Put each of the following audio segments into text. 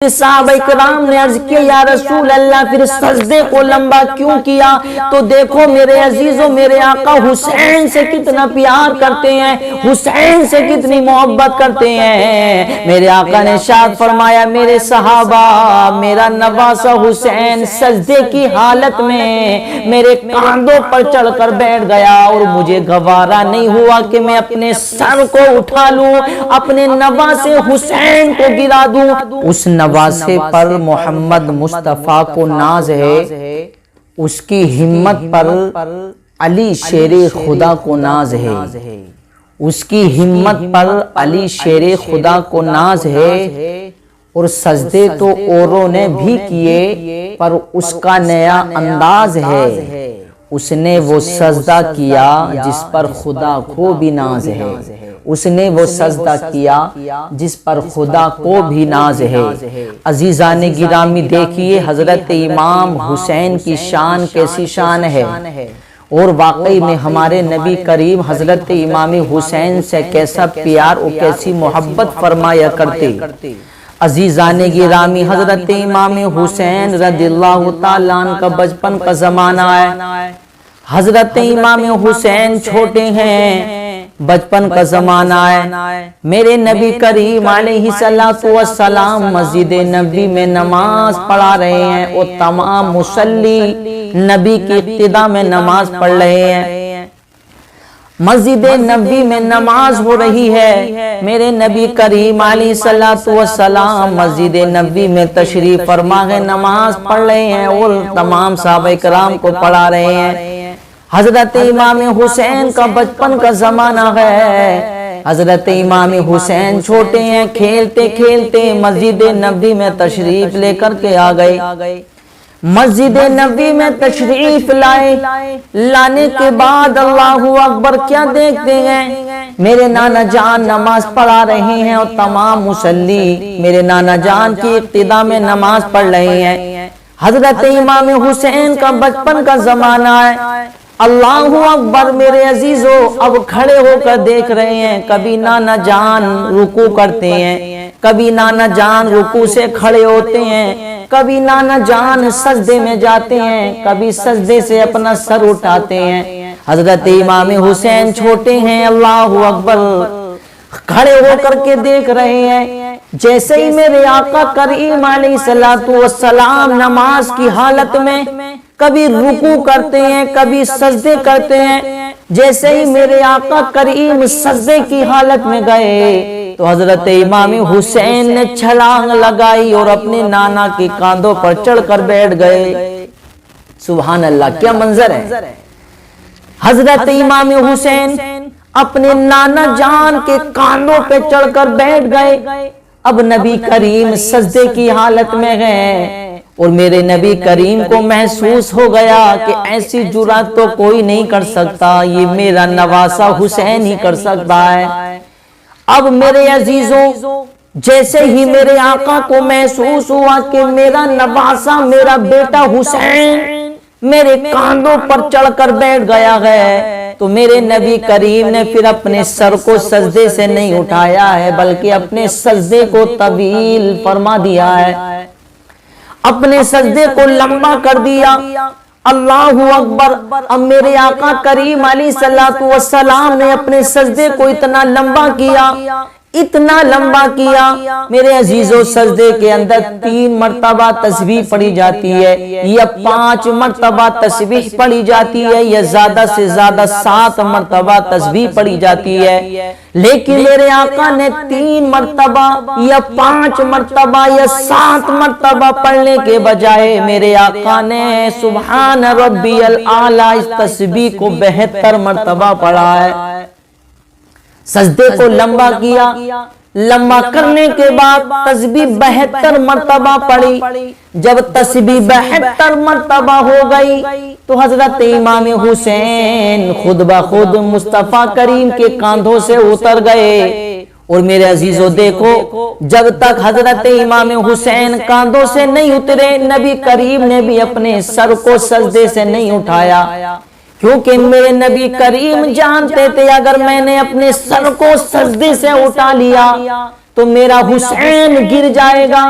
صحابہ کرام نے عرض کیا یا رسول اللہ پھر سجدے کو لمبا کیوں کیا؟ تو دیکھو میرے عزیزوں، میرے آقا حسین سے کتنا پیار کرتے ہیں، حسین سے کتنی محبت کرتے ہیں۔ میرے آقا نے ارشاد فرمایا میرے صحابہ، میرا نواسہ حسین سجدے کی حالت میں میرے کاندھوں پر چڑھ کر بیٹھ گیا اور مجھے گوارا نہیں ہوا کہ میں اپنے سر کو اٹھا لوں، اپنے نواسے حسین کو گرا دوں۔ اس نواسے پر محمد مصطفیٰ کو ناز ہے، اس کی ہمت پر علی شیر خدا کو ناز ہے، اس کی ہمت پر علی شیر خدا کو ناز ہے۔ اور سجدے تو اوروں نے بھی کیے پر اس کا نیا انداز ہے، اس نے وہ سجدہ کیا جس پر خدا کو بھی ناز ہے، اس نے وہ سجدہ کیا جس پر خدا کو بھی ناز ہے۔ عزیزان گرامی دیکھیے حضرت امام حسین کی شان کیسی شان ہے، اور واقعی میں ہمارے نبی کریم حضرت امام حسین سے کیسا پیار اور کیسی محبت فرمایا کرتے۔ عزیزان گرامی حضرت امام حسین رضی اللہ تعالیٰ عنہ کا بچپن کا زمانہ ہے۔ حضرت امام حسین چھوٹے ہیں، بچپن کا زمانہ ہے۔ میرے نبی کریم علیہ السلام مسجد نبی میں نماز پڑھا رہے ہیں اور تمام مصلی نبی کی اقتداء میں نماز پڑھ رہے ہیں۔ مسجد نبی میں نماز ہو رہی ہے، میرے نبی کریم علیہ السلام مسجد نبی میں تشریف فرما ہے، نماز پڑھ رہے ہیں اور تمام صحابہ کرام کو پڑھا رہے ہیں۔ حضرت امام حسین کا بچپن کا زمانہ ہے، حضرت امام حسین چھوٹے ہیں، کھیلتے کھیلتے مسجد نبی میں تشریف لے کر کے آ گئے۔ مسجد نبی میں تشریف لائے، لانے کے بعد اللہ اکبر کیا دیکھتے ہیں، میرے نانا جان نماز پڑھا رہے ہیں اور تمام مصلی میرے نانا جان کی اقتداء میں نماز پڑھ رہے ہیں۔ حضرت امام حسین کا بچپن کا زمانہ ہے، اللہ اکبر میرے عزیزو اب کھڑے ہو کر دیکھ رہے ہیں، کبھی نانا جان رکوع کرتے ہیں، کبھی نانا جان رکوع سے کھڑے ہوتے ہیں، کبھی نانا جان سجدے میں جاتے ہیں، کبھی سجدے سے اپنا سر اٹھاتے ہیں۔ حضرت امام حسین چھوٹے ہیں، اللہ اکبر کھڑے ہو کر کے دیکھ رہے ہیں۔ جیسے ہی میرے آقا کریم علیہ السلام نماز کی حالت میں کبھی رکوع کرتے ہیں، کبھی سجدے کرتے ہیں، جیسے ہی میرے آقا کریم سجدے کی حالت میں گئے تو حضرت امام حسین نے چھلانگ لگائی اور اپنے نانا کے کاندھوں پر چڑھ کر بیٹھ گئے۔ سبحان اللہ، کیا منظر ہے! حضرت امام حسین اپنے نانا جان کے کاندھوں پہ چڑھ کر بیٹھ گئے۔ اب نبی کریم سجدے کی حالت میں ہیں اور میرے نبی کریم کو محسوس ہو گیا کہ ایسی جرات تو کوئی نہیں کر سکتا، یہ میرا نواسہ حسین ہی کر سکتا ہے۔ اب میرے عزیزوں جیسے ہی میرے آقا کو محسوس ہوا کہ میرا نواسہ میرا بیٹا حسین میرے کاندھوں پر چڑھ کر بیٹھ گیا ہے، تو میرے نبی کریم نے پھر اپنے سر کو سجدے سے نہیں اٹھایا ہے بلکہ اپنے سجدے کو طویل فرما دیا ہے، اپنے سجدے کو لمبا کر دیا۔ اللہ اکبر! اب میرے آقا کریم علیہ السلام نے اپنے سجدے کو اتنا لمبا کیا، اتنا لمبا کیا، میرے عزیزو سجدے کے اندر 3 مرتبہ تسبیح پڑھی جاتی ہے یا 5 مرتبہ تسبیح پڑھی جاتی ہے یا زیادہ سے زیادہ 7 مرتبہ تسبیح پڑھی جاتی ہے، لیکن میرے آقا نے 3 مرتبہ یا 5 مرتبہ یا 7 مرتبہ پڑھنے کے بجائے میرے آقا نے سبحان ربی الاعلیٰ اس تسبیح کو 72 مرتبہ پڑھا ہے۔ سجدے کو لمبا کیا، لمبا کرنے کے بعد تسبیح 72 مرتبہ پڑھی۔ جب تسبیح 72 مرتبہ ہو گئی تو حضرت امام حسین خود بخود مصطفیٰ کریم کے کاندھوں سے اتر گئے۔ اور میرے عزیزو دیکھو، جب تک حضرت امام حسین کاندھوں سے نہیں اترے نبی کریم نے بھی اپنے سر کو سجدے سے نہیں اٹھایا، کیونکہ میرے نبی کریم جانتے تھے اگر میں نے اپنے سر کو سجدے سے اٹھا لیا تو میرا حسین گر جائے گا،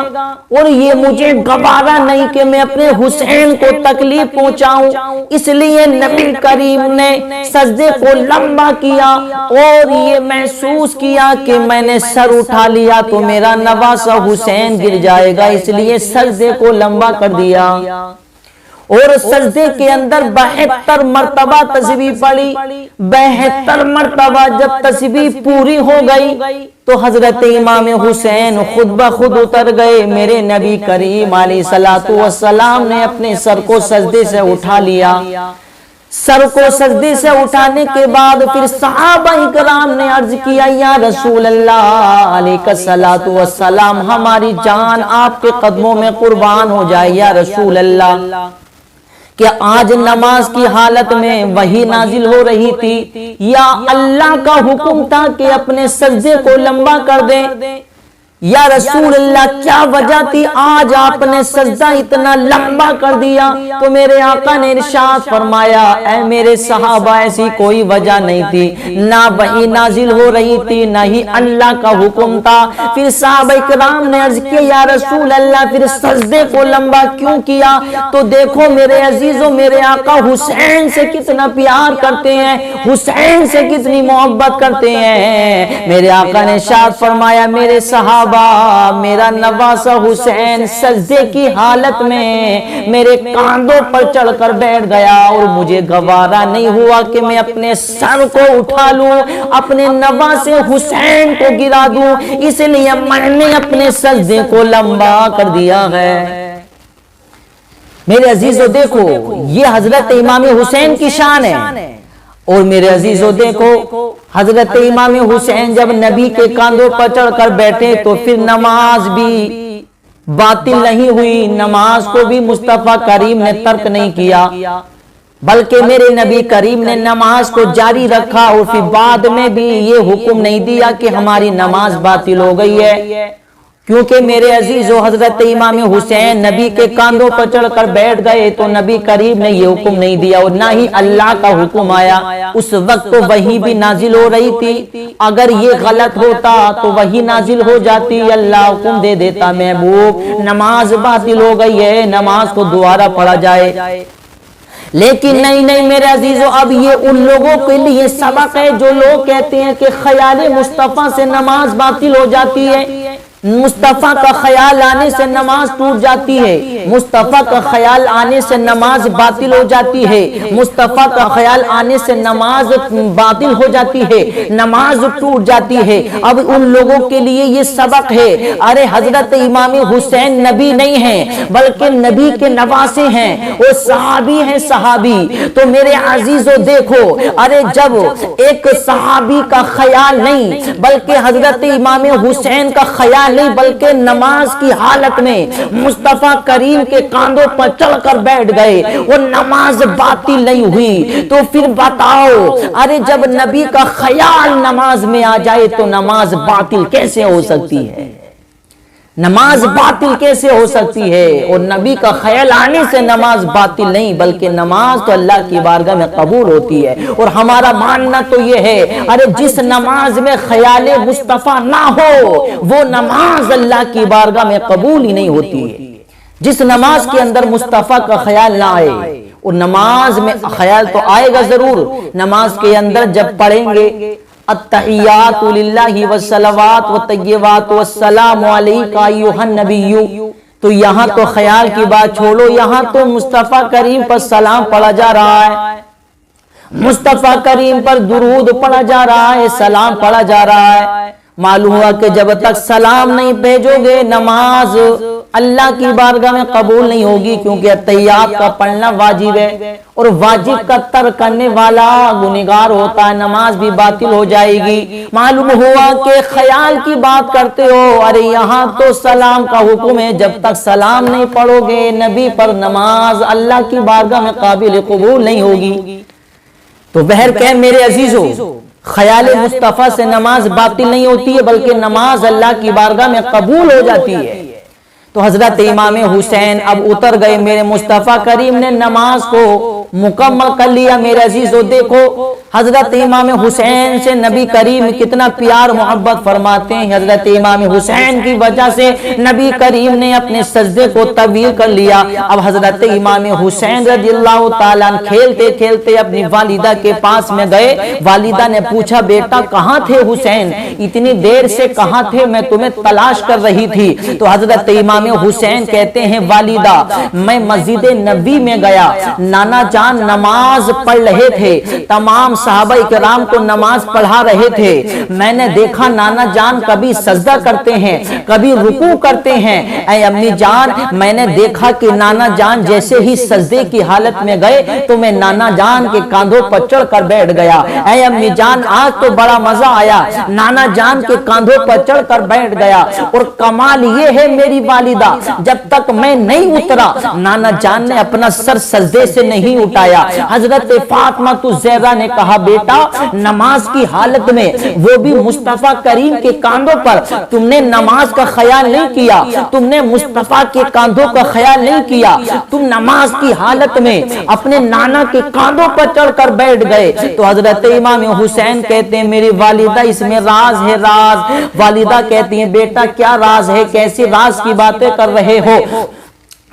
اور یہ مجھے گوارا نہیں کہ میں اپنے حسین کو تکلیف پہنچاؤں، اس لیے نبی کریم نے سجدے کو لمبا کیا اور یہ محسوس کیا کہ میں نے سر اٹھا لیا تو میرا نواسا حسین گر جائے گا، اس لیے سجدے کو لمبا کر دیا، اور سجدے کے اندر 72 مرتبہ تسبیح پڑھی۔ 72 مرتبہ جب تسبیح پوری ہو گئی تو حضرت امام حسین خود بخود اتر گئے۔ میرے نبی کریم علیہ الصلوۃ والسلام نے اپنے سر کو سجدے سے اٹھا لیا۔ سر کو سجدے سے اٹھانے کے بعد پھر صحابہ کرام نے عرض کیا، یا رسول اللہ علیہ الصلوۃ والسلام، ہماری جان آپ کے قدموں میں قربان ہو جائے، یا رسول اللہ، کہ آج نماز کی حالت میں وحی نازل ہو رہی تھی یا اللہ کا حکم تھا کہ اپنے سجدے کو لمبا کر دیں؟ یا رسول اللہ کیا وجہ تھی آج آپ نے سجدہ اتنا لمبا کر دیا؟ تو میرے آقا نے ارشاد فرمایا، اے میرے صحابہ، ایسی کوئی وجہ نہیں تھی، نہ وحی نازل ہو رہی تھی نہ ہی اللہ کا حکم تھا۔ پھر صحابہ کرام نے عرض کیا، یا رسول اللہ پھر سجدے کو لمبا کیوں کیا؟ تو دیکھو میرے عزیزوں، میرے آقا حسین سے کتنا پیار کرتے ہیں، حسین سے کتنی محبت کرتے ہیں۔ میرے آقا نے ارشاد فرمایا، میرے صحابہ، میرا نواسا حسین سجدے کی حالت میں میرے کاندھوں پر چڑھ کر بیٹھ گیا، اور مجھے گوارا نہیں ہوا کہ میں اپنے سر کو اٹھا لوں، اپنے نواسے حسین کو گرا دوں، اس لیے میں نے اپنے سجدے کو لمبا کر دیا ہے۔ میرے عزیزو دیکھو، یہ حضرت امام حسین کی شان ہے، اور میرے عزیزو دیکھو، حضرت امام حسین جب نبی کے کاندھوں پر چڑھ کر بیٹھے تو پھر نماز بھی باطل نہیں ہوئی، نماز کو بھی مصطفیٰ کریم نے ترک نہیں کیا، بلکہ میرے نبی کریم نے نماز کو جاری رکھا، اور پھر بعد میں بھی یہ حکم نہیں دیا کہ ہماری نماز باطل ہو گئی ہے، کیونکہ میرے عزیزو حضرت امام حسین نبی کے کاندھوں پر چڑھ کر بیٹھ گئے تو نبی کریم نے یہ حکم نہیں دیا، اور نہ ہی اللہ کا حکم آیا۔ اس وقت تو وحی بھی نازل ہو رہی تھی، اگر یہ غلط ہوتا تو وحی نازل ہو جاتی، اللہ حکم دے دیتا، محبوب نماز باطل ہو گئی ہے، نماز کو دوبارہ پڑھا جائے، لیکن نہیں میرے عزیزو، اب یہ ان لوگوں کے لیے سبق ہے جو لوگ کہتے ہیں کہ خیال مصطفیٰ سے نماز باطل ہو جاتی ہے، مصطفیٰ کا خیال آنے سے نماز ٹوٹ جاتی ہے، مصطفیٰ کا خیال آنے سے نماز باطل ہو جاتی ہے، مصطفیٰ کا خیال آنے سے نماز باطل ہو جاتی ہے، نماز ٹوٹ جاتی ہے۔ اب ان لوگوں کے لیے یہ سبق ہے، ارے حضرت امام حسین نبی نہیں ہیں بلکہ نبی کے نواسے ہیں، وہ صحابی ہیں، صحابی۔ تو میرے عزیزو دیکھو، ارے جب ایک صحابی کا خیال نہیں بلکہ حضرت امام حسین کا خیال نہیں، بلکہ نماز کی حالت میں مصطفیٰ کریم کے کاندھوں پر چڑھ کر بیٹھ گئے، وہ نماز باطل نہیں ہوئی، تو پھر بتاؤ، ارے جب نبی کا خیال نماز میں آ جائے تو نماز باطل کیسے ہو سکتی ہے؟ نماز باطل کیسے ہو سکتی ہے؟ اور نبی کا خیال آنے سے نماز باطل نہیں، بلکہ نماز تو اللہ کی بارگاہ میں قبول ہوتی ہے، اور ہمارا ماننا تو یہ ہے، ارے جس نماز میں خیال مصطفیٰ نہ ہو وہ نماز اللہ کی بارگاہ میں قبول ہی نہیں ہوتی ہے۔ جس نماز کے اندر مصطفیٰ کا خیال نہ آئے، اور نماز میں خیال تو آئے گا ضرور، نماز کے اندر جب پڑھیں گے التحیات للہ والصلوات والطیبات والسلام علیک ایھا النبی، تو یہاں تو خیال کی بات چھوڑو، یہاں تو مصطفیٰ کریم پر سلام پڑھا جا رہا ہے، مصطفیٰ کریم پر درود پڑھا جا رہا ہے، سلام پڑھا جا رہا ہے۔ معلوم ہوا کہ جب تک سلام نہیں بھیجو گے نماز اللہ کی بارگاہ میں قبول نہیں ہوگی، کیونکہ التحیات کا پڑھنا واجب ہے، اور واجب کا ترک کرنے والا گنہگار ہوتا ہے، نماز بھی باطل ہو جائے گی۔ معلوم ہوا کہ خیال کی بات کرتے ہو، ارے یہاں تو سلام کا حکم ہے، جب تک سلام نہیں پڑھو گے نبی پر نماز اللہ کی بارگاہ میں قابل قبول نہیں ہوگی۔ تو بہر کہ میرے عزیزو، خیال مصطفیٰ سے نماز باطل نہیں ہوتی ہے بلکہ نماز اللہ کی بارگاہ میں قبول ہو جاتی ہے۔ تو حضرت امام حسین اب اتر گئے، میرے مصطفیٰ کریم نے نماز کو مکمل کر لیا۔ میرے عزیزو دیکھو، حضرت امام حسین سے نبی کریم کتنا پیار محبت فرماتے ہیں. حضرت امام حسین کی وجہ سے نبی کریم نے اپنے سجدے کو طویل کر لیا. اب حضرت امام حسین رضی اللہ تعالیٰ کھیلتے کھیلتے اپنی والدہ کے پاس میں گئے. والدہ نے پوچھا بیٹا کہاں تھے حسین, اتنی دیر سے کہاں تھے, میں تمہیں تلاش کر رہی تھی. تو حضرت امام حسین کہتے ہیں والدہ میں مسجد نبی میں گیا, نانا جان نماز پڑھ رہے تھے, تمام صحابہ کرام کو نماز پڑھا رہے تھے. میں نے دیکھا نانا جان کبھی سجدہ کرتے ہیں کبھی رکوع کرتے ہیں. اے امی جان میں نے دیکھا کہ نانا جان جیسے ہی سجدے کی حالت میں گئے تو میں نانا جان کے کاندھوں پر چڑھ کر بیٹھ گیا. اے امی جان آج تو بڑا مزہ آیا, نانا جان کے کاندھوں پر چڑھ کر بیٹھ گیا. اور کمال یہ ہے میری والدہ جب تک میں نہیں اترا نانا جان نے اپنا سر سجدے سے نہیں اٹھایا. حضرت فاطمہ الزہرا نے کہا بیٹا نماز کی حالت میں وہ بھی مصطفیٰ کریم کے کاندھوں پر تم نے نماز کا خیال نہیں کیا, تم نے مصطفیٰ کے کاندھوں کا خیال نہیں کیا, تم نماز کی حالت میں اپنے نانا کے کاندھوں پر چڑھ کر بیٹھ گئے. تو حضرت امام حسین کہتے ہیں میری والدہ اس میں راز ہے راز. والدہ کہتی ہیں بیٹا کیا راز ہے, کیسی راز کی باتیں کر رہے ہو.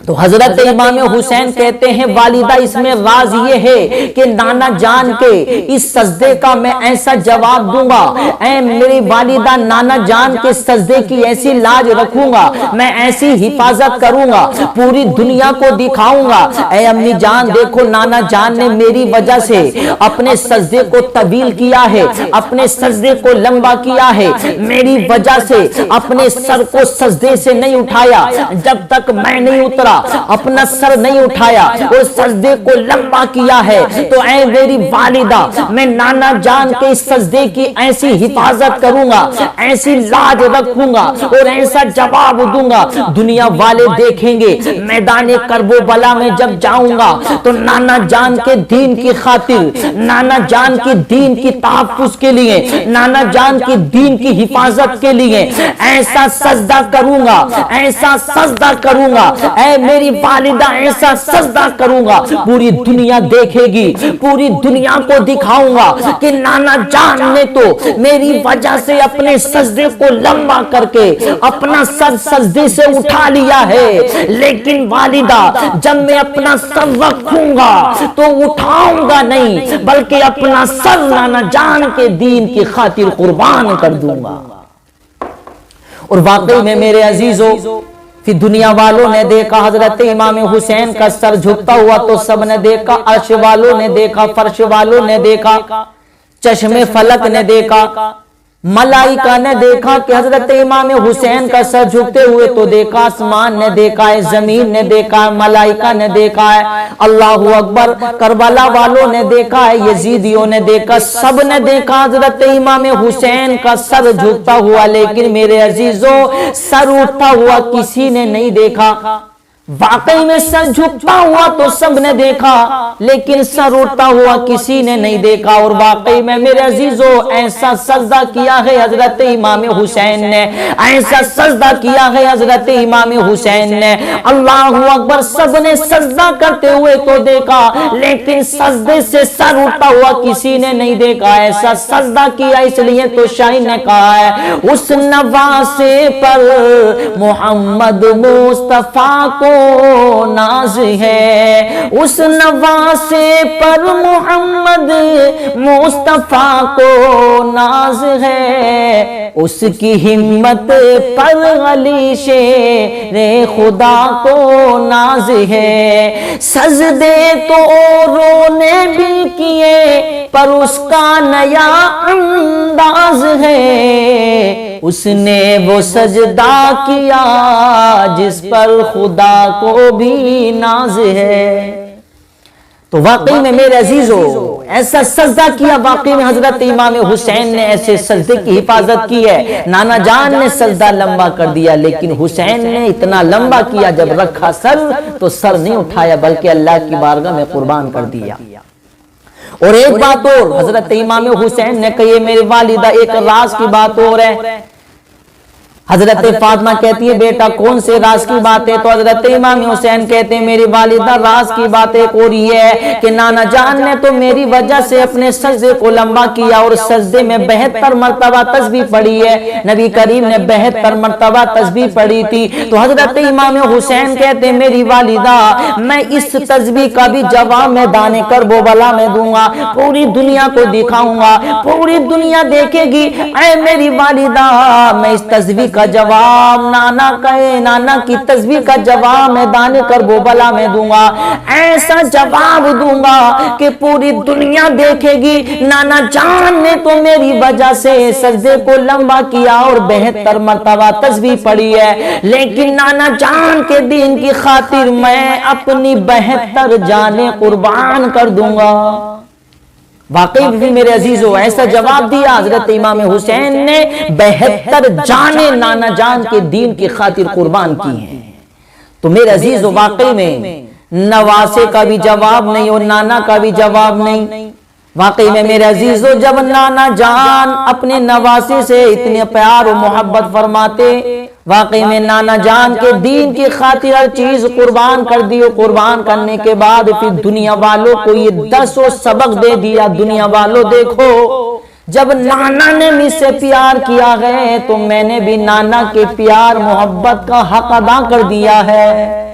تو حضرت امام حسین کہتے ہیں والدہ اس میں راز یہ ہے کہ نانا جان کے اس سجدے کا میں ایسا جواب دوں گا, اے میری والدہ نانا جان کے سجدے کی ایسی لاج رکھوں گا, میں ایسی حفاظت کروں گا, پوری دنیا کو دکھاؤں گا. اے امی جان دیکھو نانا جان نے میری وجہ سے اپنے سجدے کو طویل کیا ہے, اپنے سجدے کو لمبا کیا ہے, میری وجہ سے اپنے سر کو سجدے سے نہیں اٹھایا, جب تک میں نہیں اترا اپنا سر نہیں اٹھایا اور سجدے کو لمبا کیا ہے. تو اے میری والدہ میں نانا جان کے اس سجدے کی ایسی حفاظت کروں گا, ایسی لاج رکھوں گا اور ایسا جواب دوں گا دنیا والے دیکھیں گے. میدان کربلا میں جب جاؤں گا تو نانا جان کے دین کی خاطر, نانا جان کی دین کی تحفظ کے لیے, نانا جان کی دین کی حفاظت کے لیے ایسا سجدہ کروں گا, ایسا سجدہ کروں گا. اے میری والدہ ایسا سجدہ کروں گا پوری دنیا دیکھے گی, پوری دنیا کو دکھاؤں گا کہ نانا جان نے تو میری وجہ سے اپنے سجدے کو لمبا کر کے اپنا سر سجدے سے اٹھا لیا ہے. لیکن والدہ جب میں اپنا سر رکھوں گا تو اٹھاؤں گا نہیں بلکہ اپنا سر نانا جان کے دین کی خاطر قربان کر دوں گا. اور واقعی میں میرے عزیزوں پھر دنیا والوں نے دیکھا حضرت امام حسین کا سر جھکتا ہوا تو سب نے دیکھا, عرش والوں نے دیکھا, فرش والوں نے دیکھا, چشم فلک نے دیکھا, ملائکہ نے دیکھا کہ حضرت امام حسین کا سر جھکتے ہوئے تو دیکھا, آسمان نے دیکھا ہے, زمین نے دیکھا ہے, ملائکہ نے دیکھا ہے, اللہ اکبر. کربلا والوں نے دیکھا ہے, یزیدیوں نے دیکھا, سب نے دیکھا حضرت امام حسین کا سر جھکتا ہوا. لیکن میرے عزیزوں سر اٹھتا ہوا کسی نے نہیں دیکھا. واقعی میں سر جھکتا ہوا تو سب نے دیکھا لیکن سر اٹھتا ہوا کسی نے نہیں دیکھا. اور واقعی میں میرے عزیزوں ایسا سجدہ کیا ہے حضرت امام حسین نے, ایسا سجدہ کیا ہے حضرت امام حسین نے. اللہ اکبر. سب نے سجدہ کرتے ہوئے تو دیکھا لیکن سجدے سے سر اٹھتا ہوا کسی نے نہیں دیکھا. ایسا سجدہ کیا اس لیے تو شاعر نے کہا ہے اس نواسے پر محمد مصطفیٰ کو ناز ہے, اس نواسے پر محمد مصطفیٰ کو ناز ہے, اس کی ہمت پر علی شیر خدا کو ناز ہے. سجدے تو رونے بھی کیے پر اس کا نیا انداز ہے, اس نے وہ سجدہ کیا جس پر خدا کو بھی ناز ہے. تو واقعی میں میرے عزیزوں ایسا سجدہ کیا, واقعی میں حضرت امام حسین نے ایسے سجدے کی حفاظت کی ہے. نانا جان نے سجدہ لمبا کر دیا لیکن حسین نے اتنا لمبا کیا جب رکھا سر تو سر نہیں اٹھایا بلکہ اللہ کی بارگاہ میں قربان کر دیا. اور ایک بات اور حضرت امام حسین نے کہی میری والدہ, ایک راز کی بات اور ہے. حضرت فاطمہ کہتی ہے بیٹا کون سے راز کی بات ہے؟ تو حضرت امام حسین کہتے ہیں میری والدہ راز کی بات ایک اور یہ ہے کہ نانا جان نے تو میری وجہ سے اپنے سجدے کو لمبا کیا اور سجدے میں 72 مرتبہ تسبیح پڑھی ہے، نبی کریم نے 72 مرتبہ تسبیح پڑھی تھی۔ تو حضرت امام حسین کہتے ہیں میری والدہ میں اس تسبیح کا بھی جواب میدان کربلا میں دوں گا، پوری دنیا کو دکھاؤں گا، پوری دنیا دیکھے گی اے میری والدہ میں اس تسبیح کا جواب نانا کی تسبیح کا جواب میدان کربلا میں دوں گا، ایسا جواب دوں گا کہ پوری دنیا دیکھے گی نانا جان نے تو میری وجہ سے سجدے کو لمبا کیا اور 72 مرتبہ تسبیح پڑھی ہے، لیکن نانا جان کے دین کی خاطر میں اپنی 72 جانیں قربان کر دوں گا۔ واقعی بھی میرے عزیزو ایسا جواب دیا حضرت امام حسین نے 72 جانیں نانا جان کے دین کی خاطر قربان کی ہیں۔ تو میرے عزیزو واقعی میں نواسے کا بھی جواب نہیں اور نانا کا بھی جواب نہیں۔ واقعی میں میرے عزیزو جب نانا جان اپنے نواسے سے اتنے پیار و محبت فرماتے، واقعی میں نانا جان کے دین کی خاطر ہر چیز قربان کر دی، قربان کرنے کے بعد پھر دنیا والوں کو یہ 10 سبق دے دیا، دنیا والوں دیکھو جب نانا نے مجھ سے پیار کیا ہے تو میں نے بھی نانا کے پیار محبت کا حق ادا کر دیا ہے۔